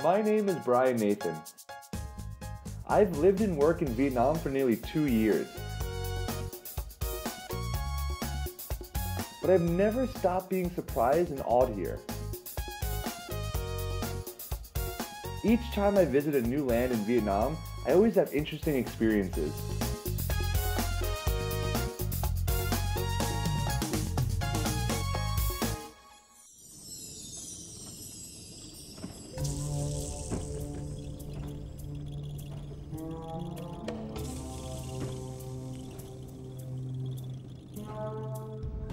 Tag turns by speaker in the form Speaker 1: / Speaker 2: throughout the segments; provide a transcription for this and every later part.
Speaker 1: My name is Brian Nathan. I've lived and worked in Vietnam for nearly 2 years. But I've never stopped being surprised and awed here. Each time I visit a new land in Vietnam, I always have interesting experiences.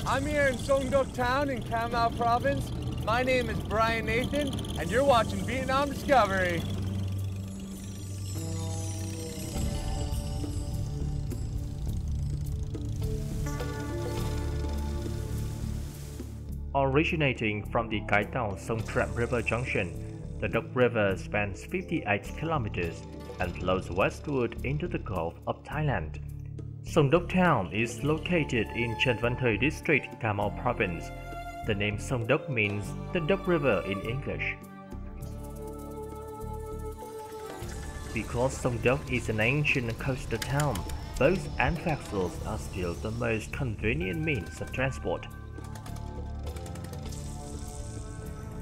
Speaker 2: I'm here in Sông town in Cà Mau province. My name is Brian Nathan, and you're watching Vietnam Discovery.
Speaker 3: Originating from the Cái Tàu Sông Trạm River junction, the Dốc River spans 58 kilometers and flows westward into the Gulf of Thailand. Sông Đốc town is located in Trần Văn Thời district, Cà Mau province. The name Sông Đốc means the Dốc River in English. Because Sông Đốc is an ancient coastal town, boats and vessels are still the most convenient means of transport.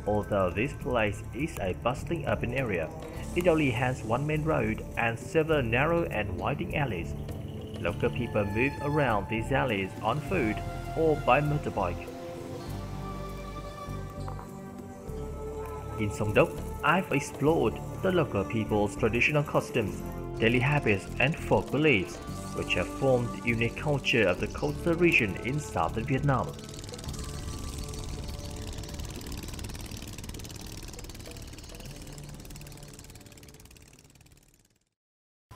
Speaker 3: Although this place is a bustling urban area, it only has one main road and several narrow and winding alleys. Local people move around these alleys on foot or by motorbike. In Sông Đốc, I've explored the local people's traditional customs, daily habits and folk beliefs, which have formed the unique culture of the coastal region in southern Vietnam.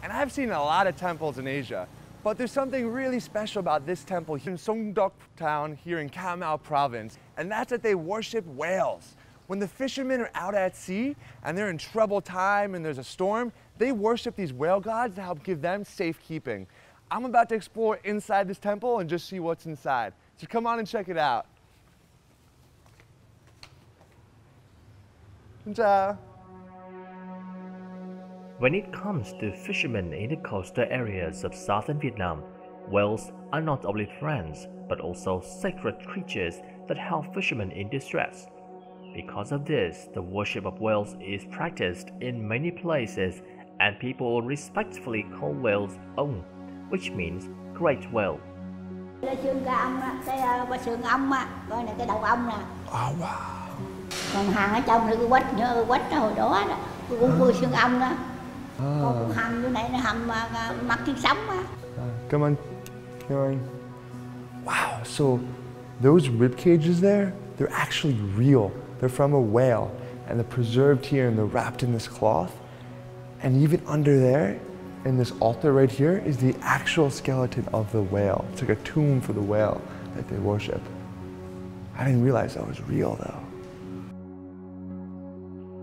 Speaker 2: And I've seen a lot of temples in Asia, but there's something really special about this temple here in Sông Đốc town here in Cà Mau province, and that's that they worship whales. When the fishermen are out at sea and they're in troubled time and there's a storm, they worship these whale gods to help give them safekeeping. I'm about to explore inside this temple and just see what's inside. So come on and check it out. Ciao.
Speaker 3: When it comes to fishermen in the coastal areas of southern Vietnam, whales are not only friends but also sacred creatures that help fishermen in distress. Because of this, the worship of whales is practiced in many places and people respectfully call whales ông, which means great whale.
Speaker 4: Xương cái ong á, cái xương ong á, coi này cái đầu ong nè.
Speaker 2: Oh, wow.
Speaker 4: Còn hàng ở trong là cái quách hồi đó đó, cũng xương ong đó. Còn hầm chỗ này nó hầm mặt trên sóng á.
Speaker 2: Come on. Wow, so those rib cages there, they're actually real. They're from a whale, and they're preserved here and they're wrapped in this cloth. And even under there, in this altar right here, is the actual skeleton of the whale. It's like a tomb for the whale that they worship. I didn't realize that was real though.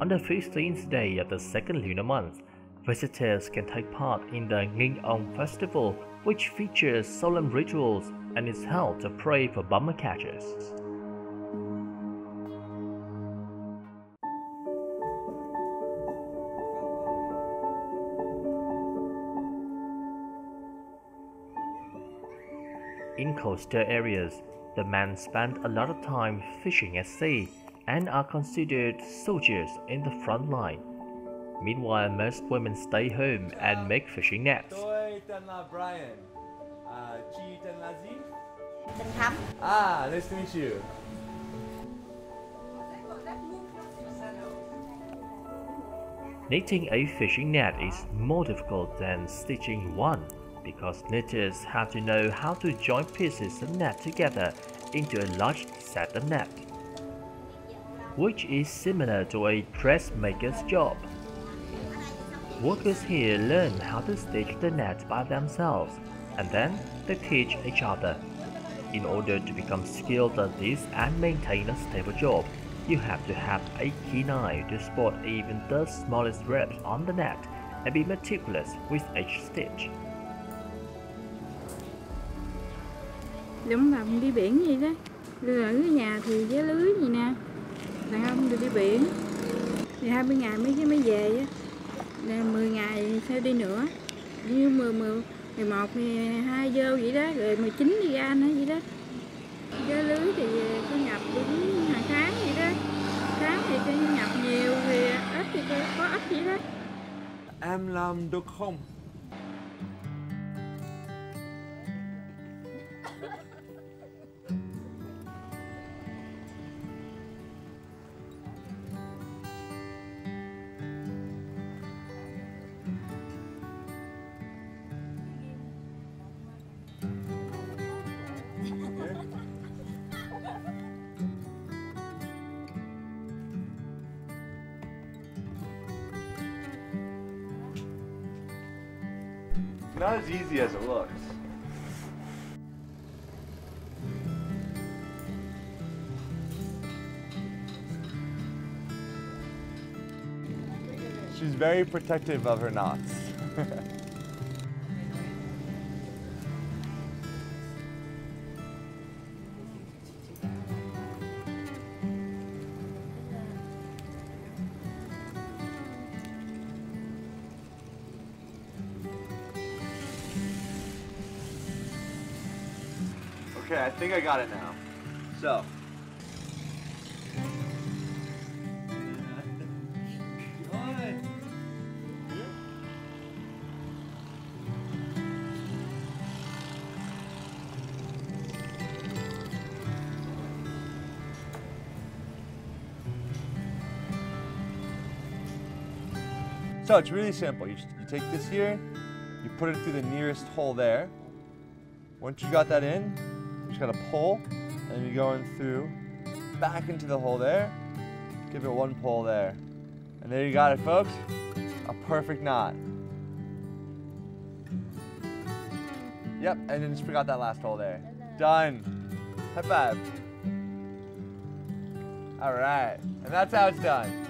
Speaker 3: On the 15th day of the second lunar month, visitors can take part in the Nghinh Ông festival, which features solemn rituals and is held to pray for bomber catchers. In coastal areas, the men spend a lot of time fishing at sea and are considered soldiers in the front line. Meanwhile, most women stay home and make fishing nets.
Speaker 2: Tôi tên là Brian. Chị tên là gì?
Speaker 4: Tên Thắm.
Speaker 2: Nice to meet you.
Speaker 3: Knitting a fishing net is more difficult than stitching one, because knitters have to know how to join pieces of net together into a large set of net, which is similar to a dressmaker's job. Workers here learn how to stitch the net by themselves, and then they teach each other. In order to become skilled at this and maintain a stable job, you have to have a keen eye to spot even the smallest ribs on the net and be meticulous with each stitch.
Speaker 5: Giống là đi biển vậy đó, Ở nhà thì với lưới gì nè, đàn ông thì đi biển, thì 20 ngày mới về á, 10 ngày sao đi nữa, như 11, 12 vô vậy đó, rồi 19 đi ra nữa vậy đó. Với lưới thì thu nhập cũng hàng tháng vậy đó, tháng thì thu nhập nhiều thì ít thì có ít vậy đó.
Speaker 2: Em làm được không? Not as easy as it looks. She's very protective of her knots. Okay, I think I got it now. So. So it's really simple. You take this here, you put it through the nearest hole there. Once you got that in, you just gotta pull, and then you go in through, back into the hole there, give it one pull there. And there you got it, folks. A perfect knot. Yep, and then just forgot that last hole there. Done. High five. All right, and that's how it's done.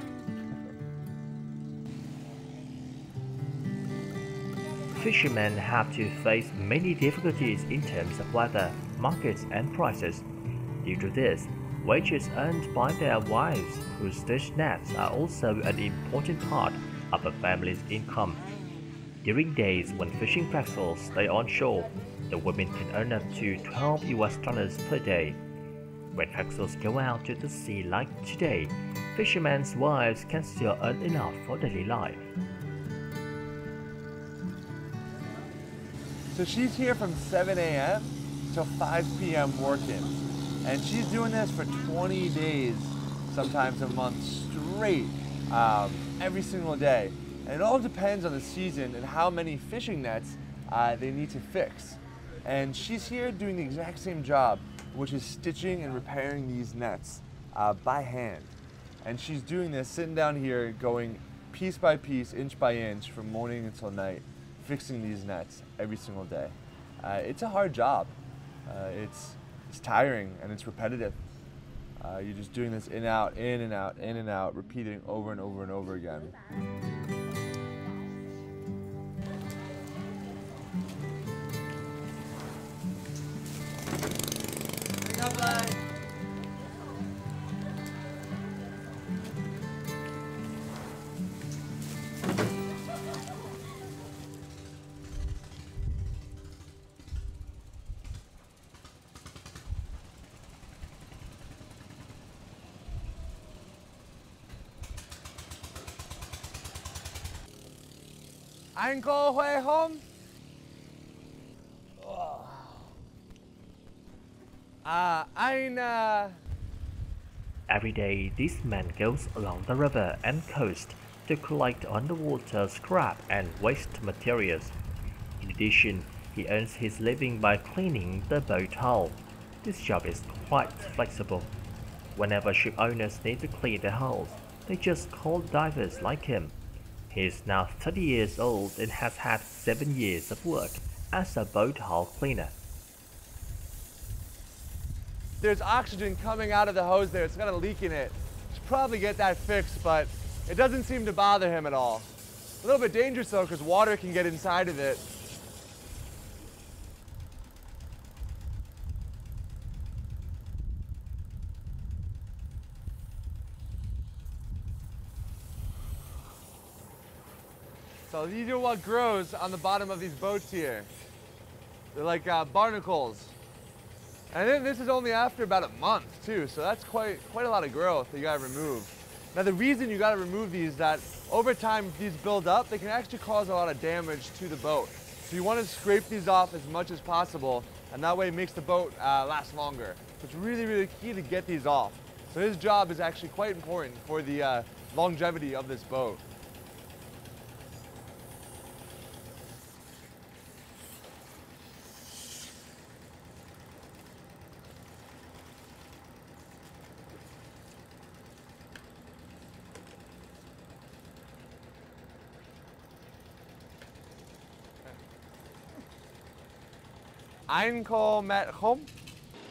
Speaker 3: Fishermen have to face many difficulties in terms of weather, markets and prices. Due to this, wages earned by their wives who stitch nets are also an important part of a family's income. During days when fishing vessels stay on shore, the women can earn up to $12 per day. When vessels go out to the sea like today, fishermen's wives can still earn enough for daily life.
Speaker 2: So she's here from 7 a.m. till 5 p.m. working. And she's doing this for 20 days, sometimes a month straight, every single day. And it all depends on the season and how many fishing nets they need to fix. And she's here doing the exact same job, which is stitching and repairing these nets by hand. And she's doing this, sitting down here, going piece by piece, inch by inch, from morning until night, fixing these nets every single day. It's a hard job. It's tiring and it's repetitive. You're just doing this in, out, in and out, in and out, repeating over and over and over again. Anh có khỏe không? Anh...
Speaker 3: Every day, this man goes along the river and coast to collect underwater scrap and waste materials. In addition, he earns his living by cleaning the boat hull. This job is quite flexible. Whenever ship owners need to clean their hulls, they just call divers like him. He is now 30 years old and has had 7 years of work as a boat hull cleaner.
Speaker 2: There's oxygen coming out of the hose there. It's got a leak in it. Should probably get that fixed, but it doesn't seem to bother him at all. A little bit dangerous though, because water can get inside of it. So these are what grows on the bottom of these boats here. They're like barnacles. And then this is only after about a month too, so that's quite a lot of growth that you gotta remove. Now the reason you gotta remove these is that over time, if these build up, they can actually cause a lot of damage to the boat. So you wanna scrape these off as much as possible, and that way it makes the boat last longer. So it's really, really key to get these off. So his job is actually quite important for the longevity of this boat. Anh có mệt không?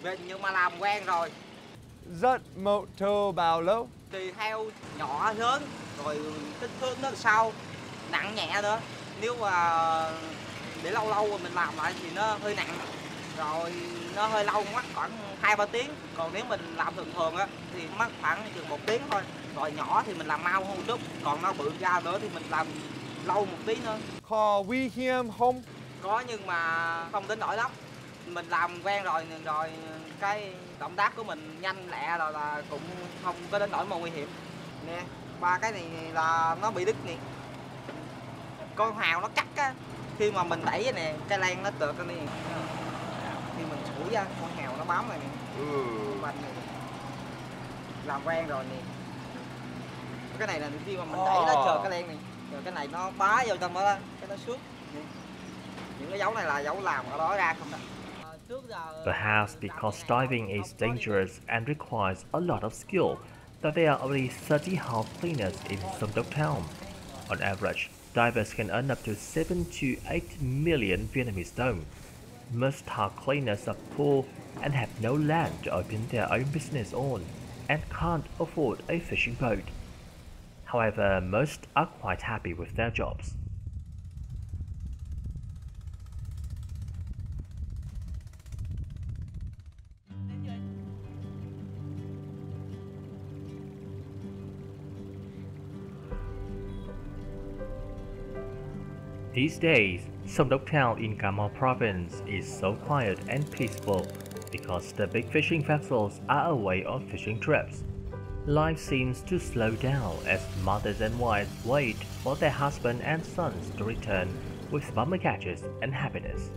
Speaker 6: Mệt nhưng mà làm quen rồi.
Speaker 2: Rất mệt thô bao lâu?
Speaker 6: Tùy theo nhỏ lớn, rồi kích thước nó sao, nặng nhẹ nữa. Nếu mà để lâu lâu rồi mình làm lại thì nó hơi nặng, rồi nó hơi lâu, mất khoảng 2-3 tiếng. Còn nếu mình làm thường thường á thì mất khoảng chừng 1 tiếng thôi. Rồi nhỏ thì mình làm mau hơn một chút, còn nó bự ra nữa thì mình làm lâu một tí nữa.
Speaker 2: Có nguy hiểm không?
Speaker 6: Có nhưng mà không đến nỗi lắm. Mình làm quen rồi cái động tác của mình nhanh lẹ rồi là cũng không có đến nỗi mà nguy hiểm. Nè, 3 cái này là nó bị đứt nè. Con hào nó cắt á, khi mà mình đẩy nè, cái len nó trượt ra nè. Khi mình sủi ra, con hào nó bám rồi nè. Banh này. Làm quen rồi nè. Cái này là khi mà mình đẩy nó trượt cái len này. Rồi cái này nó bá vô trong đó, cái nó xước. Những cái dấu này là dấu làm ở đó ra không đó.
Speaker 3: Perhaps because diving is dangerous and requires a lot of skill, that there are already 30 house cleaners in Sông Town. On average, divers can earn up to 7 to 8 million Vietnamese đồng. Most house cleaners are poor and have no land to open their own business on, and can't afford a fishing boat. However, most are quite happy with their jobs. These days, Sông Town in Cà Mau province is so quiet and peaceful because the big fishing vessels are away on fishing trips. Life seems to slow down as mothers and wives wait for their husbands and sons to return with bumper catches and happiness.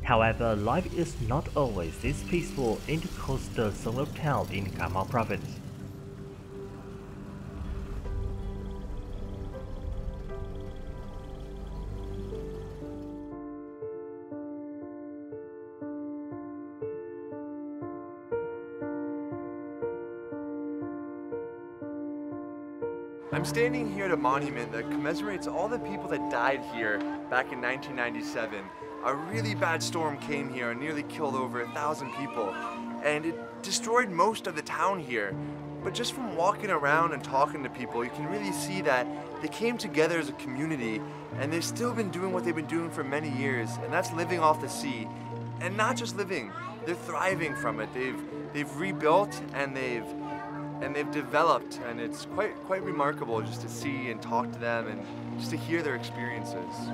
Speaker 3: However, life is not always this peaceful in the coastal Sông Town in Cà Mau province.
Speaker 2: I'm standing here at a monument that commemorates all the people that died here back in 1997. A really bad storm came here and nearly killed over 1,000 people, and it destroyed most of the town here. But just from walking around and talking to people, you can really see that they came together as a community, and they've still been doing what they've been doing for many years, and that's living off the sea. And not just living, they're thriving from it. They've rebuilt and they've developed, and it's quite remarkable just to see and talk to them and just to hear their experiences.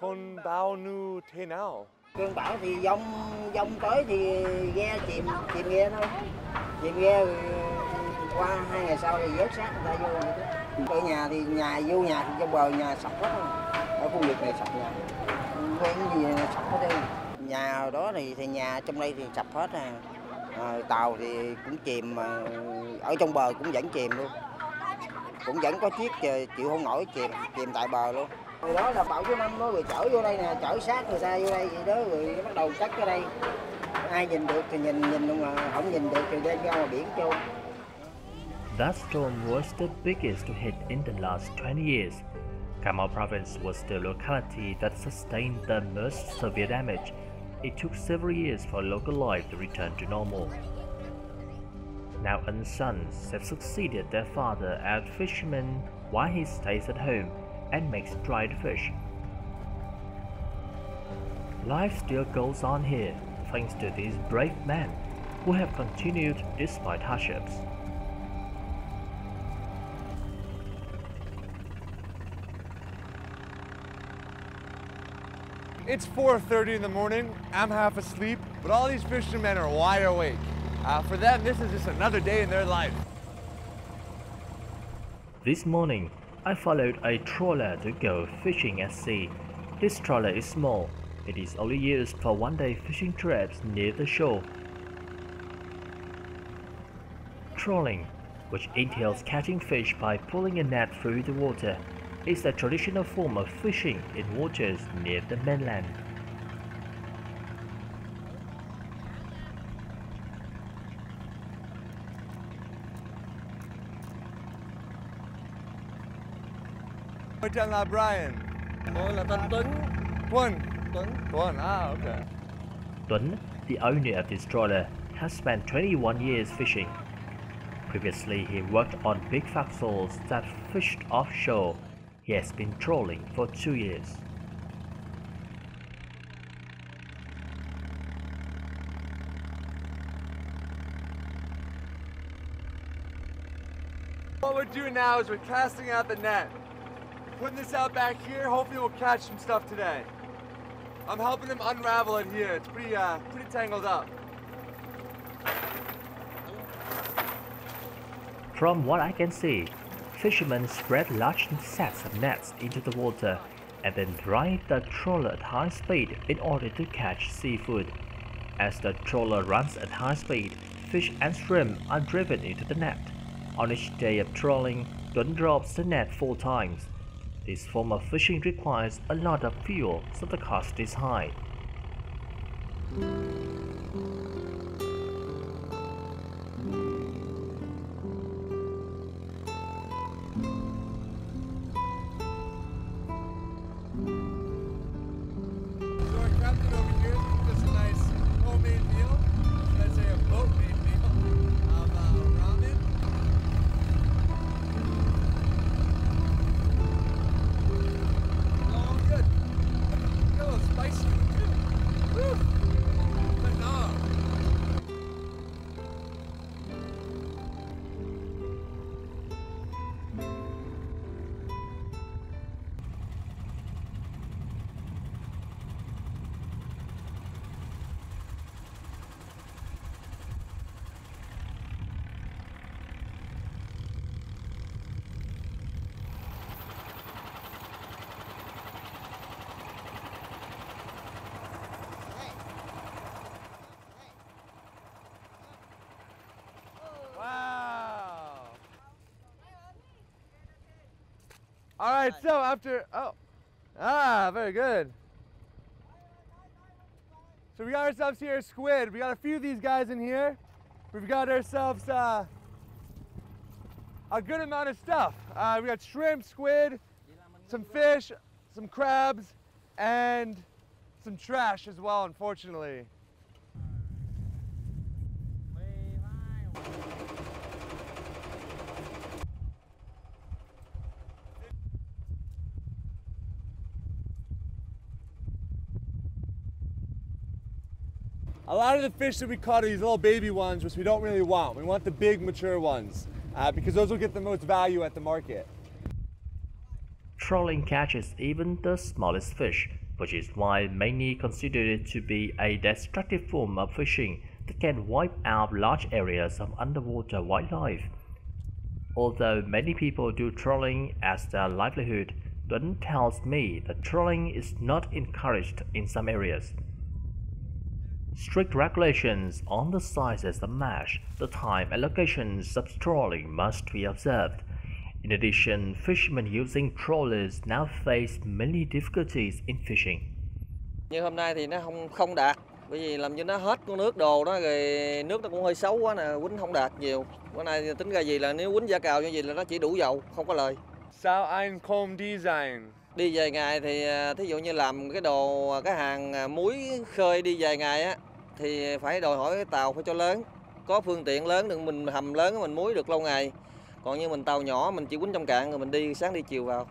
Speaker 2: Con bão như thế nào?
Speaker 6: Cơn bão thì dông tới thì ghe chìm ghe thôi. Chìm ghe qua 2 ngày sau thì vớt xác người ta vô vậy đó. Ở nhà thì vô nhà thì trong bờ nhà sập hết rồi. Ở khu vực này sập nhà. Quen gì sập hết đây. Nhà đó thì nhà trong đây thì sập hết à. Tàu thì cũng chìm mà ở trong bờ cũng vẫn chìm luôn. Cũng vẫn có chiếc chịu không nổi chìm tại bờ luôn. Rồi đó là bão số 5 đó, rồi chở vô đây nè, chở xác người ta vô đây vậy đó, rồi bắt đầu cắt ở đây. Ai nhìn được thì nhìn nhưng mà không nhìn được thì đem ra ngoài biển trôn.
Speaker 3: That storm was the biggest to hit in the last 20 years. Cà Mau province was the locality that sustained the most severe damage. It took several years for local life to return to normal. now and sons have succeeded their father as fishermen while he stays at home and makes dried fish. Life still goes on here thanks to these brave men who have continued despite hardships.
Speaker 2: It's 4:30 in the morning. I'm half asleep, but all these fishermen are wide awake. For them, this is just another day in their life.
Speaker 3: This morning, I followed a trawler to go fishing at sea. This trawler is small. It is only used for one-day fishing trips near the shore. Trawling, which entails catching fish by pulling a net through the water, is a traditional form of fishing in waters near the mainland.
Speaker 2: Tôi tên là Brian.
Speaker 6: Tôi là tên Tuấn.
Speaker 2: Tuấn. Okay.
Speaker 3: Tuấn, the owner of this trawler, has spent 21 years fishing. Previously, he worked on big vessels that fished offshore. He has been trawling for 2 years.
Speaker 2: What we're doing now is we're casting out the net. Putting this out back here, hopefully we'll catch some stuff today. I'm helping them unravel it here. It's pretty tangled up.
Speaker 3: From what I can see, fishermen spread large sets of nets into the water and then drive the trawler at high speed in order to catch seafood. As the trawler runs at high speed, fish and shrimp are driven into the net. On each day of trawling, Tuấn drops the net 4 times. This form of fishing requires a lot of fuel, so the cost is high.
Speaker 2: So our captain over here does a nice homemade meal. Let's say a boat-made meal of ramen. Oh, good. Got a little spicy too. Woo! Phenomenal. Wow. All right, so after, very good. So we got ourselves here a squid. We got a few of these guys in here. We've got ourselves a good amount of stuff. We got shrimp, squid, some fish, some crabs, and some trash as well, unfortunately. A lot of the fish that we caught are these little baby ones, which we don't really want. We want the big, mature ones, because those will get the most value at the market.
Speaker 3: Trawling catches even the smallest fish, which is why many consider it to be a destructive form of fishing that can wipe out large areas of underwater wildlife. Although many people do trawling as their livelihood, Tuấn tells me that trawling is not encouraged in some areas. Strict regulations on the sizes of mesh, the time and locations of trawling must be observed. In addition, fishermen using trawlers now face many difficulties in fishing.
Speaker 6: Như hôm nay thì nó không đạt, bởi vì làm như nó hết con nước đồ đó, rồi nước nó cũng hơi xấu quá nè, quýnh không đạt nhiều. Bữa nay tính ra gì là nếu quýnh giã cào như vậy là nó chỉ đủ dầu, không có lời.
Speaker 2: Sao anh không design?
Speaker 6: Đi vài ngày thì thí dụ như làm cái hàng muối khơi đi vài ngày á thì phải đòi hỏi cái tàu phải cho lớn. có phương tiện lớn đừng mình hầm lớn mình muối được lâu ngày. Còn như mình tàu nhỏ mình chỉ quýnh trong cạn rồi mình đi sáng đi chiều vào.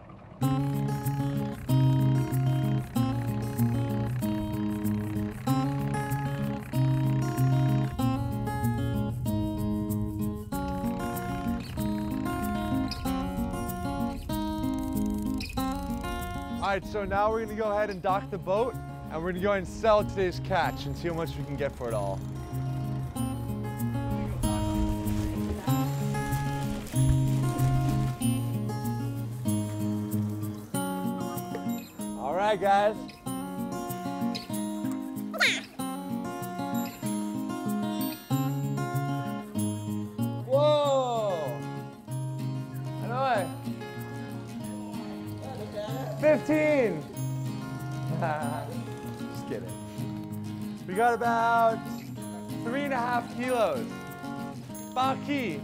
Speaker 2: All right, so now we're gonna go ahead and dock the boat and we're gonna go ahead and sell today's catch and see how much we can get for it all. All right, guys. Whoa! I know it. 15! Just kidding. We got about 3.5 kilos. Baki.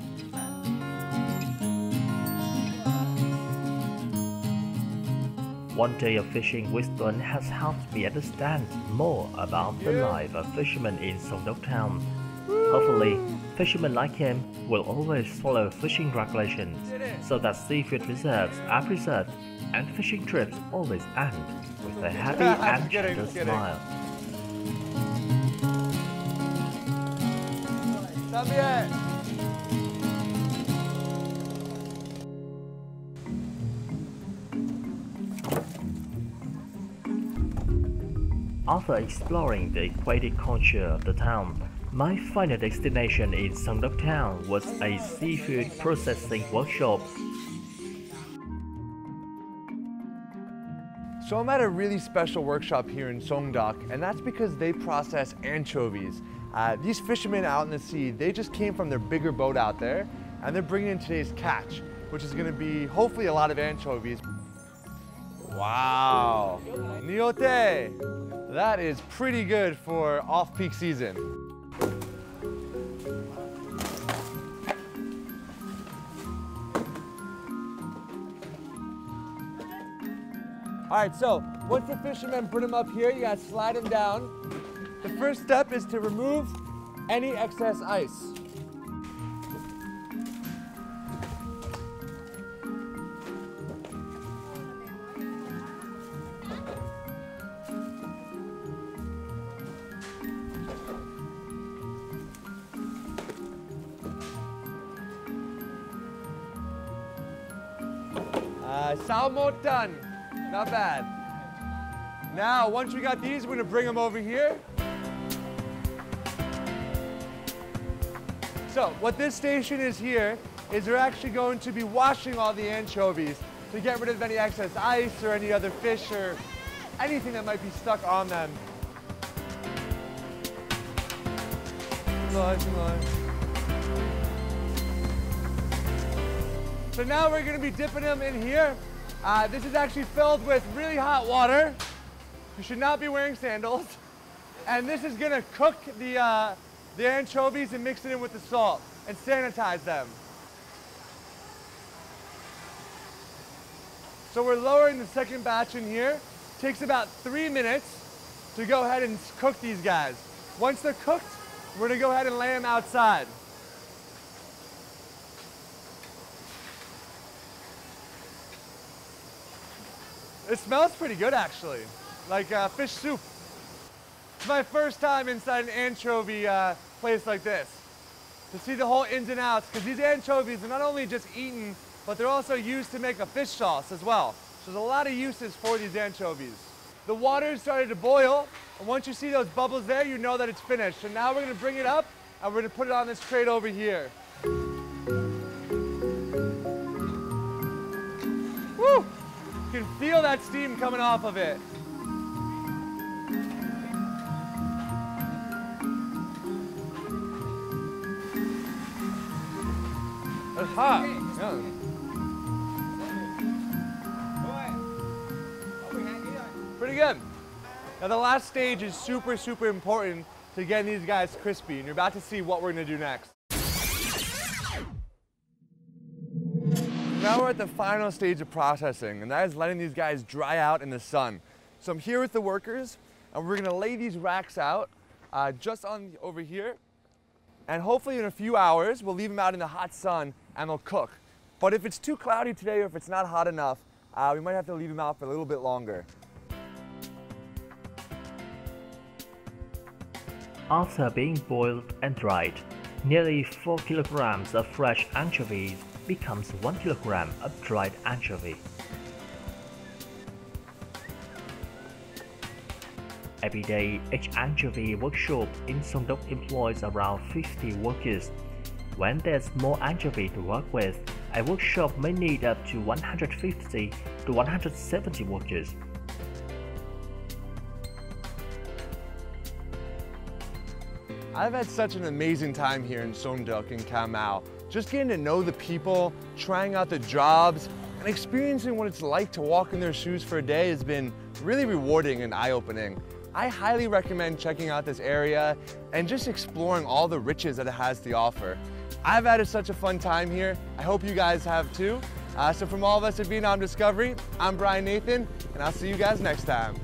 Speaker 3: One day of fishing with Tuấn has helped me understand more about the life of fishermen in Sông Đốc Town. Hopefully, fishermen like him will always follow fishing regulations so that seafood reserves are preserved and fishing trips always end with a happy and gentle smile. After exploring the aquatic culture of the town, my final destination in Sông Đốc Town was a seafood processing workshop.
Speaker 2: So I'm at a really special workshop here in Sông Đốc, and that's because they process anchovies. These fishermen out in the sea, they just came from their bigger boat out there, and they're bringing in today's catch, which is gonna be hopefully a lot of anchovies. Wow, niote! That is pretty good for off-peak season. All right, so once the fishermen put them up here, you gotta slide them down. The first step is to remove any excess ice. Salmon done. Not bad. Now, once we got these, we're gonna bring them over here. So, what this station is here is they're actually going to be washing all the anchovies to get rid of any excess ice or any other fish or anything that might be stuck on them. So now we're gonna be dipping them in here. This is actually filled with really hot water. You should not be wearing sandals. And this is gonna cook the anchovies and mix it in with the salt and sanitize them. So we're lowering the second batch in here. Takes about 3 minutes to go ahead and cook these guys. Once they're cooked, we're gonna go ahead and lay them outside. It smells pretty good, actually, like fish soup. It's my first time inside an anchovy place like this. To see the whole ins and outs, because these anchovies are not only just eaten, but they're also used to make a fish sauce as well. So there's a lot of uses for these anchovies. The water started to boil, and once you see those bubbles there, you know that it's finished. So now we're gonna bring it up, and we're gonna put it on this crate over here. Woo! You can feel that steam coming off of it. It's hot. Yeah. Pretty good. Now the last stage is super, super important to getting these guys crispy, and you're about to see what we're gonna do next. Now we're at the final stage of processing, and that is letting these guys dry out in the sun. So I'm here with the workers, and we're gonna lay these racks out just on over here. And hopefully in a few hours, we'll leave them out in the hot sun and they'll cook. But if it's too cloudy today or if it's not hot enough, we might have to leave them out for a little bit longer.
Speaker 3: After being boiled and dried, nearly 4 kilograms of fresh anchovies becomes 1 kilogram of dried anchovy. Every day, each anchovy workshop in Sông Đốc employs around 50 workers. When there's more anchovy to work with, a workshop may need up to 150 to 170 workers.
Speaker 2: I've had such an amazing time here in Sông Đốc and Cà Mau. Just getting to know the people, trying out the jobs, and experiencing what it's like to walk in their shoes for a day has been really rewarding and eye-opening. I highly recommend checking out this area and just exploring all the riches that it has to offer. I've had such a fun time here. I hope you guys have too. So from all of us at Vietnam Discovery, I'm Brian Nathan, and I'll see you guys next time.